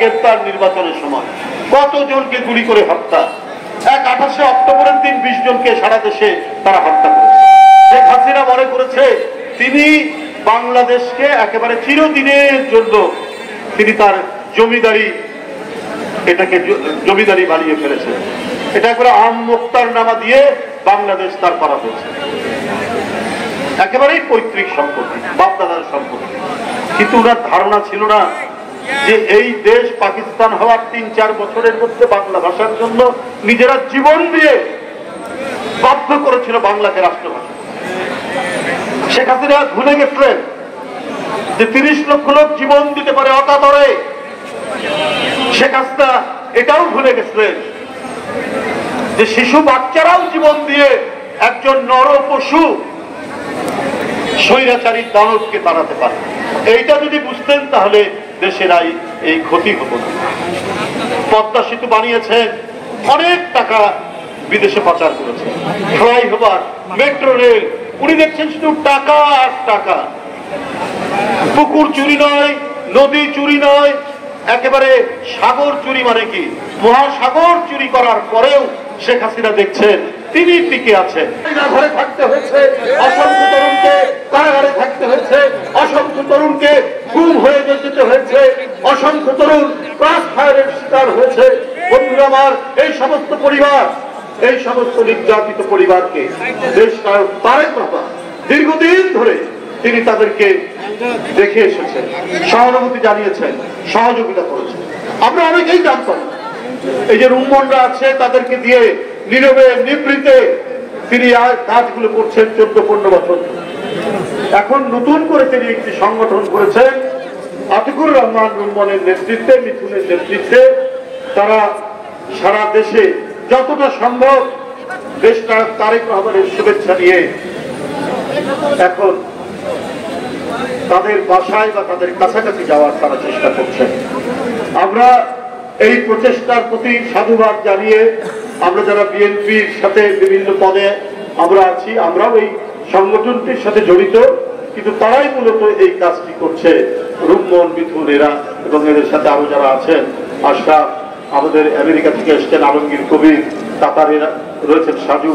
গ্রেপ্তার নির্বাচনের সময়, কতজনকে গুলি করে হত্যা। 28 অক্টোবরের দিন 20 জনকে সারা দেশে তারা হত্যা করেছে। শেখ হাসিনা মনে করেছে তিনি বাংলাদেশকে একেবারে চিরদিনের জন্য তিনি তার জমিদারি, এটাকে জমিদারি বানিয়ে ফেলেছেন। এটা করে আম মুক্তার নামা দিয়ে বাংলাদেশ তার করা হয়েছে, একেবারেই পৈতৃক সম্পত্তি, বাপদাদার সম্পত্তি। কিন্তু ওনার ধারণা ছিল না যে এই দেশ পাকিস্তান হওয়ার 3-4 বছরের মধ্যে বাংলা ভাষার জন্য নিজেরা জীবন দিয়ে বাধ্য করেছিল বাংলাকে রাষ্ট্রভাষা। শেখ হাসিনা ভুলে গেছিলেন যে 30 লক্ষ লোক জীবন দিতে পারে অকাতরে। শেখ হাসিনা এটাও ভুলে গেছিলেন যে শিশু বাচ্চারাও জীবন দিয়ে একজন নর পশু স্বৈরাচারী দানবকে তাড়াতে পারে। এইটা যদি বুঝতেন তাহলে দেশের এই ক্ষতি হতো না। পদ্মা সেতু বানিয়েছেন, অনেক টাকা বিদেশে পাচার করেছে, ফ্লাইওভার, মেট্রো রেল, উনি দেখছেন শুধু টাকা আর টাকা। পুকুর চুরি নয়, নদী চুরি নয়, একেবারে সাগর চুরি, মানে কি মহাসাগর চুরি করার পরেও শেখ হাসিনা দেখছেন তিনি টিকে আছেন। ঘরে থাকতে হয়েছে, অসংখ্য তরুণকে কারাগারে থাকতে হয়েছে, অসংখ্য তরুণকে গুম হয়ে যেতে হয়েছে, অসংখ্য তরুণ ক্রস ফায়ারের শিকার হয়েছে। বন্ধুরা আমার, এই সমস্ত পরিবার, এই সমস্ত নির্যাতিত পরিবারকে দেশ নায়ক তারেক রহমান দীর্ঘদিন ধরে তিনি তাদেরকে দেখে এসেছেন, সহানুভূতি জানিয়েছেন, সহযোগিতা করেছেন। আমরা অনেকেই জানতাম এই যে রুম্মনরা আছে তাদেরকে দিয়ে নীরবে নিবৃতে তিনি কাজগুলো করছেন 14-15 বছর। এখন নতুন করে তিনি একটি সংগঠন করেছেন আতিকুর রহমান রুম্মনের নেতৃত্বে, মিথুনের নেতৃত্বে। তারা সারা দেশে যতটা সম্ভব দেশ নায়ক তারেক রহমানের শুভেচ্ছা নিয়ে এখন তাদের বাসায় বা তাদের কাছাকাছি যাওয়ার তারা চেষ্টা করছেন। আমরা এই প্রচেষ্টার প্রতি সাধুবাদ জানিয়ে, আমরা যারা বিএনপির সাথে বিভিন্ন পদে আমরা আছি, আমরাও এই সংগঠনটির সাথে জড়িত, কিন্তু তারাই মূলত এই কাজটি করছে। রুম্মন, মিথুন এরা এবং এদের সাথে আরো যারা আছেন, আশরাফ, আমাদের আমেরিকা থেকে এসছেন আলমগীর কবির, কাতারে রয়েছেন সাজু,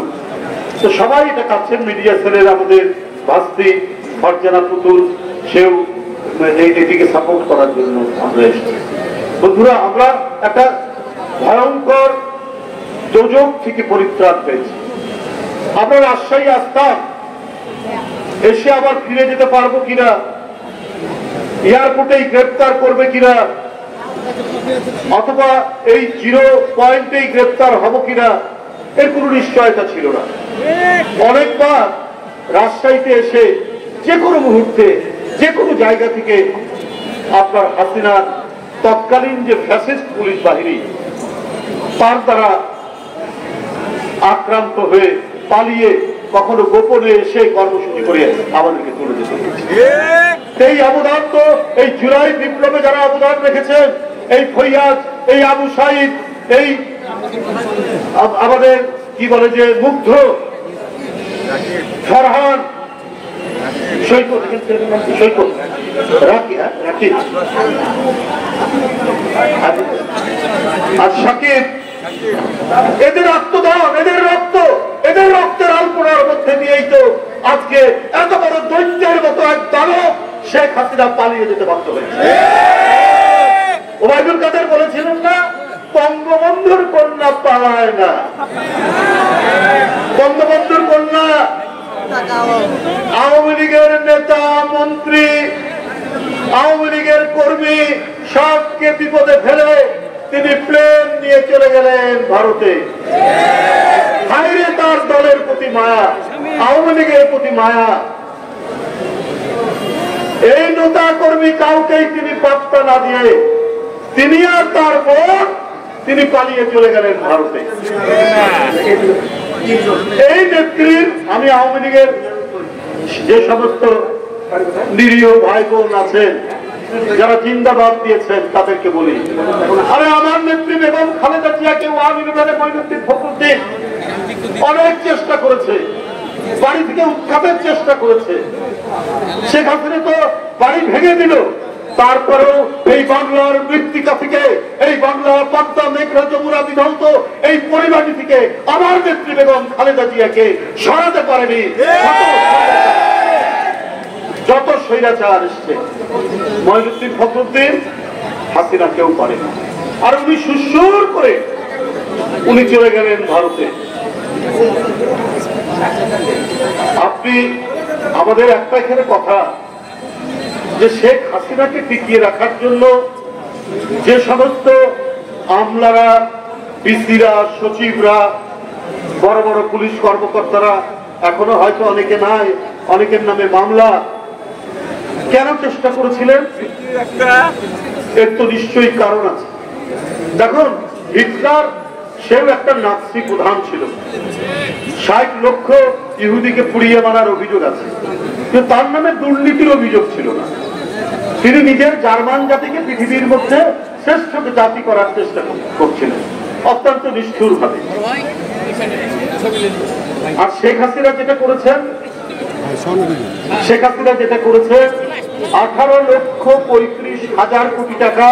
তো সবাই এটা কাছেন। মিডিয়া সেলের আমাদের ভাস্তি ফরজানা পুতুল, সেও এটিকে সাপোর্ট করার জন্য আমরা এসেছি। বন্ধুরা, আমরা একটা ভয়ঙ্কর দোজক থেকে পরিত্রাণ পেয়েছি। আমরা রাজশাহী আসতাম, এসে আবার ফিরে যেতে পারবো কিনা, এয়ারপোর্টেই গ্রেপ্তার করবে কিনা, অথবা এই 0 পয়েন্টেই গ্রেপ্তার হব কিনা, এর কোনো নিশ্চয়তা ছিল না। অনেকবার রাজশাহীতে এসে যে কোনো মুহূর্তে যে কোনো জায়গা থেকে আপনার হাসিনার তৎকালীন যে ফ্যাসিস্ট পুলিশ বাহিনী তার দ্বারা আক্রান্ত হয়ে পালিয়ে কখনো গোপনে এসে কর্মসূচি করে আমাদেরকে তুলে যেতে হয়েছে। এই অবদান তো এই জুলাই বিপ্লবে যারা অবদান রেখেছেন, এই ফৈয়াজ, এই আবু সাইদ, এই আমাদের কি বলে যে মুগ্ধ, ফরহান, আর সাকিব, এদের আত্মদান, এদের রক্ত, এদের রক্তের আলপনার মধ্যে দিয়েই তো আজকে এত বড় দৈত্যের মতো এক দানব শেখ হাসিনা পালিয়ে যেতে বাধ্য হয়েছে। ওবায়দুল কাদের বলেছিলেন না, বঙ্গবন্ধুর কন্যা পালায় না। বঙ্গবন্ধুর কন্যা আওয়ামী লীগের নেতা, মন্ত্রী, আওয়ামী লীগের কর্মী সবকে বিপদে ফেলে তিনি প্লেন নিয়ে চলে গেলেন ভারতে। হায়রে তার দলের প্রতি মায়া, আওয়ামী লীগের প্রতি মায়া। এই নেতা কর্মী কাউকেই তিনি পাত্তা না দিয়ে তিনি আর তার বোন তিনি পালিয়ে চলে গেলেন ভারতে। এই নেত্রীর, আমি আওয়ামী লীগের যে সমস্ত নিরীহ ভাই বোন আছেন যারা জিন্দাবাদ দিয়েছেন তাদেরকে বলি, আরে আমার নেত্রী বেগম খালেদা জিয়াকে আওয়ামী লীগের পরিণতির ফখরুদ্দিন অনেক চেষ্টা করেছে, বাড়ি থেকে উৎখাতের চেষ্টা করেছে। শেখ হাসিনা তো বাড়ি ভেঙে দিল, তারপরেও এই বাংলার মৃত্তিকা থেকে পদ্মা মেঘনা যমুনা বিধৌত এই পরিবারটি থেকে আমার নেত্রী বেগম খালেদা জিয়াকে সরাতে পারেনি। যত স্বৈরাচার এসছে, মঈনুদ্দিন ফখরুদ্দিন, হাসিনা কেউ পারে না। আর উনি সুসুর করে উনি চলে গেলেন ভারতে। আপনি আমাদের একটা এখানে কথা যে শেখ হাসিনাকে টিকিয়ে রাখার জন্য যে সমস্ত আমলারা, ডিসিরা, সচিবরা, বড় বড় পুলিশ কর্মকর্তারা, এখনো হয়তো অনেকে নাই, অনেকের নামে মামলা, কেন চেষ্টা করেছিলেন? এর তো নিশ্চয়ই কারণ আছে। দেখুন, হিটলার সেও একটা নাৎসি প্রধান ছিল। ৬০ লক্ষ ইহুদিকে পুড়িয়ে মারার অভিযোগ আছে, কিন্তু তার নামে দুর্নীতির অভিযোগ ছিল না। তিনি নিজের জার্মান জাতিকে পৃথিবীর মধ্যে শ্রেষ্ঠ জাতি করার চেষ্টা করছিলেন, অত্যন্ত নিষ্ঠুর ভাবে। আর শেখ হাসিনা যেটা করেছেন, 18,35,000 কোটি টাকা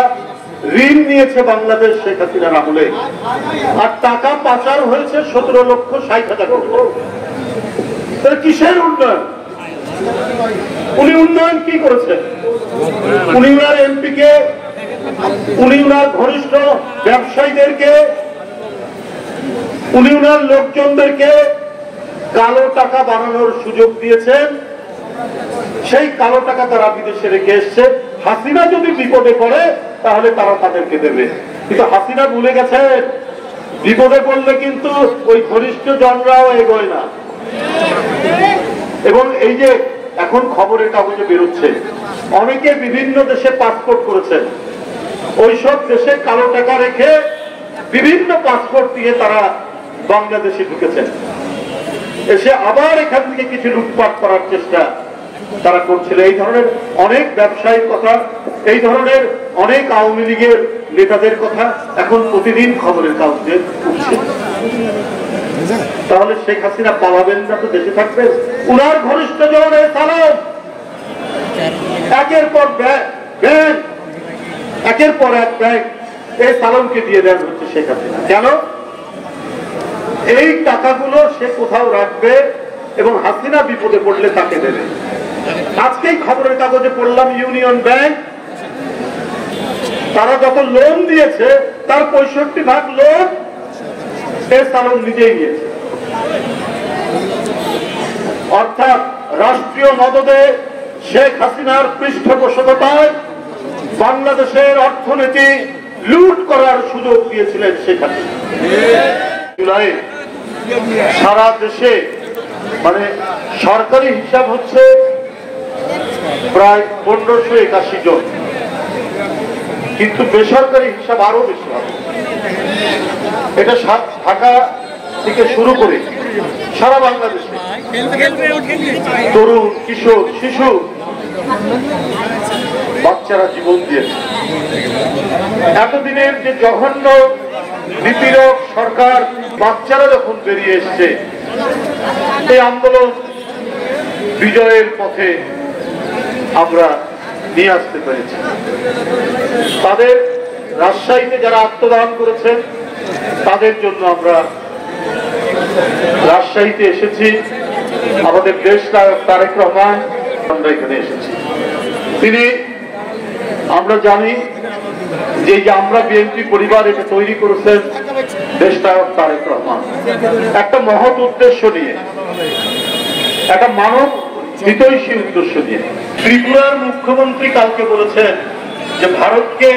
ঋণ নিয়েছে বাংলাদেশ শেখ হাসিনার আমলে, আর টাকা পাচার হয়েছে 17,60,000 কোটি। কিসের উন্নয়ন? উনি উন্নয়ন কি করেছেন? উনি উনার এমপিকে, উনি উনার ঘনিষ্ঠ ব্যবসায়ীদেরকে, উনি উনার লোকজনদেরকে কালো টাকা বানানোর সুযোগ দিয়েছেন। সেই কালো টাকা তারা বিদেশে রেখে এসছে। হাসিনা যদি বিপদে পড়ে তাহলে তারা তাদেরকে দেবে, কিন্তু হাসিনা ভুলে গেছে বিপদে পড়লে কিন্তু ওই ঘনিষ্ঠ জনরাও এগোয় না। এবং এই যে এখন খবরের কাগজে বেরোচ্ছে, অনেকে বিভিন্ন দেশে পাসপোর্ট করেছেন, ওইসব দেশে কালো টাকা রেখে বিভিন্ন পাসপোর্ট দিয়ে তারা বাংলাদেশে ঢুকেছেন, এসে আবার এখান থেকে কিছু লুটপাট করার চেষ্টা তারা করছিল। এই ধরনের অনেক ব্যবসায়ীর কথা, এই ধরনের অনেক আওয়ামী লীগের নেতাদের কথা এখন প্রতিদিন খবরের কাগজে উঠছে। তাহলে শেখ হাসিনা পালাবেন না তো দেশে থাকবেন? উনার ঘনিষ্ঠ জনের সালাম একের পর ব্যাংক, একের পর এক ব্যাংক এই সালামকে দিয়ে দেন হচ্ছে শেখ হাসিনা। কেন? এই টাকাগুলো সে কোথাও রাখবে এবং হাসিনা বিপদে পড়লে তাকে দেবে। আজকেই খবরের কাগজে পড়লাম, ইউনিয়ন ব্যাংক তারা যত লোন দিয়েছে তার 65% লোন এই সালাম নিজেই নিয়েছে। অর্থাৎ রাষ্ট্রীয় মদদে শেখ হাসিনার পৃষ্ঠপোষকতায় বাংলাদেশের অর্থনীতি লুট করার সুযোগ দিয়েছিলেন শেখ হাসিনা। জুলাই সারা দেশে মানে সরকারি হিসাব হচ্ছে প্রায় 1581 জন, কিন্তু বেসরকারি হিসাব আরো বেশি হবে। এটা ঢাকা থেকে শুরু করে সারা বাংলাদেশে তরুণ, কিশোর, শিশু, বাচ্চারা জীবন দিয়েছে। এতদিনের যে জঘন্য নিপীড়ক সরকার, বাচ্চারা যখন বেরিয়ে এসছে, এই আন্দোলন বিজয়ের পথে আমরা নিয়ে আসতে পেরেছি। তাদের রাজশাহীতে যারা আত্মদান করেছেন তাদের জন্য আমরা রাজশাহীতে এসেছি। আমাদের দেশ নায়ক তারেক রহমান, আমরা এখানে এসেছি। তিনি, আমরা জানি যে আমরা বিএনপি পরিবার এটা তৈরি করেছেন দেশ নায়ক তারেক রহমান একটা মহৎ উদ্দেশ্য নিয়ে, একটা মানব হিতৈষী উদ্দেশ্য নিয়ে। ত্রিপুরার মুখ্যমন্ত্রী কালকে বলেছেন যে ভারতকে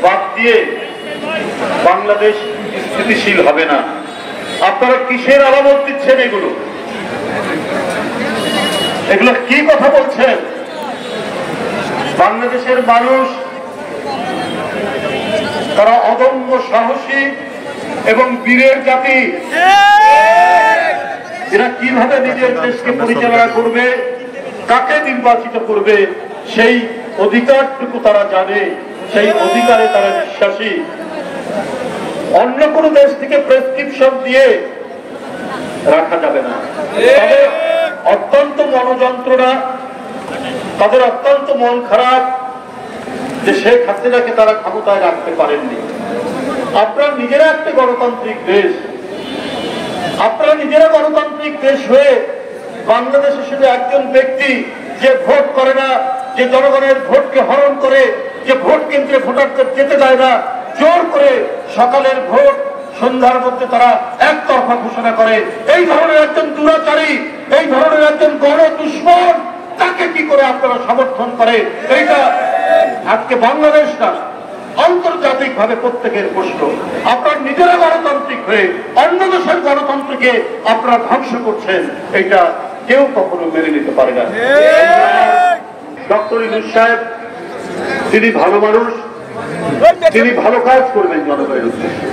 বাদ দিয়ে বাংলাদেশ স্থিতিশীল হবে না। আপনারা কিসের আলামত দিচ্ছেন? এগুলো কি কথা বলছেন? বাংলাদেশের মানুষ তারা অদম্য সাহসী এবং বীরের জাতি। এরা কিভাবে নিজের দেশকে পরিচালনা করবে, কাকে নির্বাচিত করবে, সেই অধিকারটুকু তারা জানে, সেই অধিকারে তারা বিশ্বাসী। অন্য কোনো দেশ থেকে প্রেসক্রিপশন দিয়ে রাখা যাবে না। তবে অত্যন্ত মনোযন্ত্রণা, তাদের অত্যন্ত মন খারাপ যে শেখ হাসিনাকে তারা ক্ষমতায় রাখতে পারেননি। আপনারা নিজেরা একটা গণতান্ত্রিক দেশ, আপনারা নিজেরা গণতান্ত্রিক দেশ হয়ে বাংলাদেশে শুধু একজন ব্যক্তি যে ভোট করে না, যে জনগণের ভোটকে হরণ করে, যে ভোট কেন্দ্রে ভোটারদের যেতে দেয় না, জোর করে সকালের ভোট সন্ধ্যার মধ্যে তারা একতরফা ঘোষণা করে, এই ধরনের একজন দুরাচারী, এই ধরনের একজন গণ দুশ্মন, তাকে কি করে আপনারা সমর্থন করে? এইটা আজকে বাংলাদেশ না, আন্তর্জাতিক ভাবে প্রত্যেকের প্রশ্ন। আপনারা নিজেরা গণতান্ত্রিক হয়ে অন্য দেশের গণতন্ত্রকে আপনারা ধ্বংস করছেন, এটা কেউ কখনো মেনে নিতে পারে না। ডক্টর ইউনূস সাহেব তিনি ভালো মানুষ, তিনি ভালো কাজ করবেন জনগণের উদ্দেশ্যে।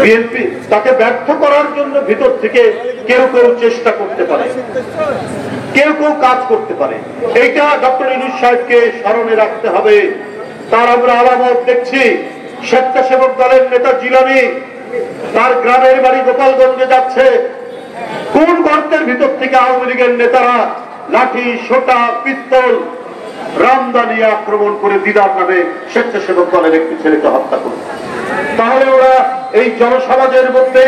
বিএনপি তাকে ব্যর্থ করার জন্য ভিতর থেকে কেউ কেউ চেষ্টা করতে পারে, কেউ কেউ কাজ করতে পারে। এইটা ডক্টর ইউনূস সাহেবকে স্মরণে রাখতে হবে। তার আমরা আলামত দেখছি। স্বেচ্ছাসেবক দলের নেতা জিলানি তার গ্রামের বাড়ি গোপালগঞ্জে যাচ্ছে, কোন গর্তের ভিতর থেকে আওয়ামী লীগের নেতারা লাঠি, সোটা, পিস্তল, রামদা নিয়ে আক্রমণ করে দিদার নামে স্বেচ্ছাসেবক দলের একটি ছেলেকে হত্যা করে। তাহলে ওরা এই জনসমাজের মধ্যে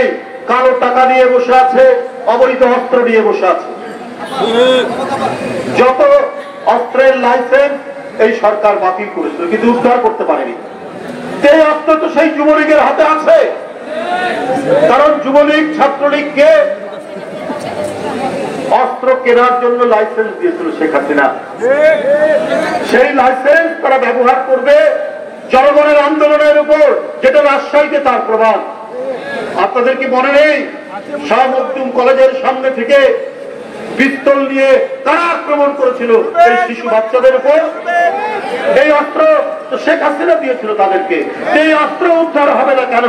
কালো টাকা নিয়ে বসে আছে, অবৈধ অস্ত্র নিয়ে বসে আছে। যত অস্ত্রের লাইসেন্স এই সরকার বাতিল করেছিল, কিন্তু উদ্ধার করতে পারেনি। সেই অস্ত্র তো সেই যুবলীগের হাতে আছে, কারণ যুবলীগ ছাত্রলীগকে অস্ত্র কেনার জন্য লাইসেন্স দিয়েছিল শেখ হাসিনা। সেই লাইসেন্স তারা ব্যবহার করবে জনগণের আন্দোলনের উপর, যেটা রাজশাহীতে তার প্রমাণ। আপনাদের কি মনে নেই শাহ মখদুম কলেজের সামনে থেকে পিস্তল নিয়ে কারা আক্রমণ করেছিল এই শিশু বাচ্চাদের উপর? এই অস্ত্র তো শেখ হাসিনা দিয়েছিল তাদেরকে। এই অস্ত্র উদ্ধার হবে না কেন?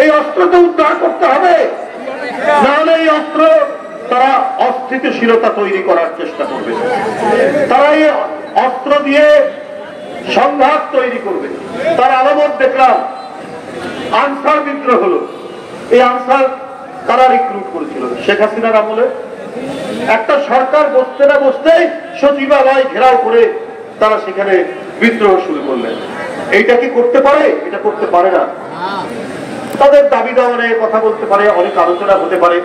এই অস্ত্র তো উদ্ধার করতে হবে, নাহলে এই অস্ত্র তারা অস্থিতিশীলতা তৈরি করার চেষ্টা করবে, তারা এই অস্ত্র দিয়ে সংঘাত তৈরি করবে। তার আলামত দেখলাম, আনসার বিদ্রোহ হলো। এই আনসার কারা রিক্রুট করেছিল? শেখ হাসিনার আমলে একটা সরকার বসতে না বসতেই সচিবালয় ঘেরাও করে তারা সেখানে বিদ্রোহ শুরু করলেন। এইটা কি করতে পারে? এটা করতে পারে না। তাদের দাবি দেওয়া নিয়ে কথা বলতে পারে, অনেক আলোচনা হতে পারে,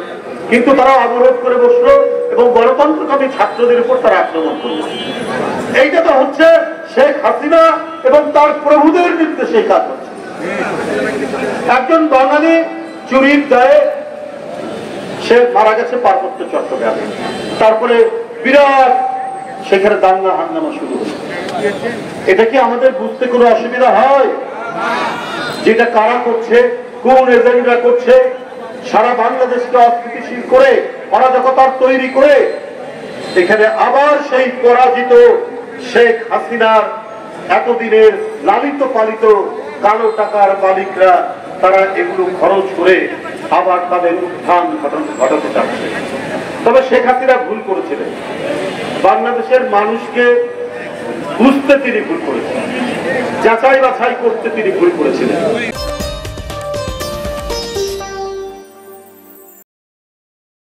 কিন্তু তারা অবরোধ করে বসলো এবং গণতন্ত্রকামী ছাত্রদের উপর তারা আক্রমণ করলো। এইটা তো হচ্ছে শেখ হাসিনা এবং তার প্রভুদের নির্দেশে কাজ হচ্ছে। একজন বাঙালি চুরির দায়ে সে মারা গেছে পার্বত্য চট্টগ্রামে, তারপরে বিরাট সেখানে দাঙ্গা হাঙ্গামা শুরু হলো। এটা কি আমাদের বুঝতে কোনো অসুবিধা হয়? যেটা কারা করছে, কোন এজেন্টরা করছে, সারা বাংলাদেশকে অস্থিতিশীল করে অরাজকতার তৈরি করে এখানে আবার সেই পরাজিত শেখ হাসিনার এতদিনের লালিত পালিত কালো টাকার মালিকরা তারা এগুলো খরচ করে আবার তাদের উত্থান ঘটাতে চাচ্ছে। তবে শেখ হাসিনা ভুল করেছিলেন, বাংলাদেশের মানুষকে বুঝতে তিনি ভুল করেছিলেন, যাচাই বাছাই করতে তিনি ভুল করেছিলেন।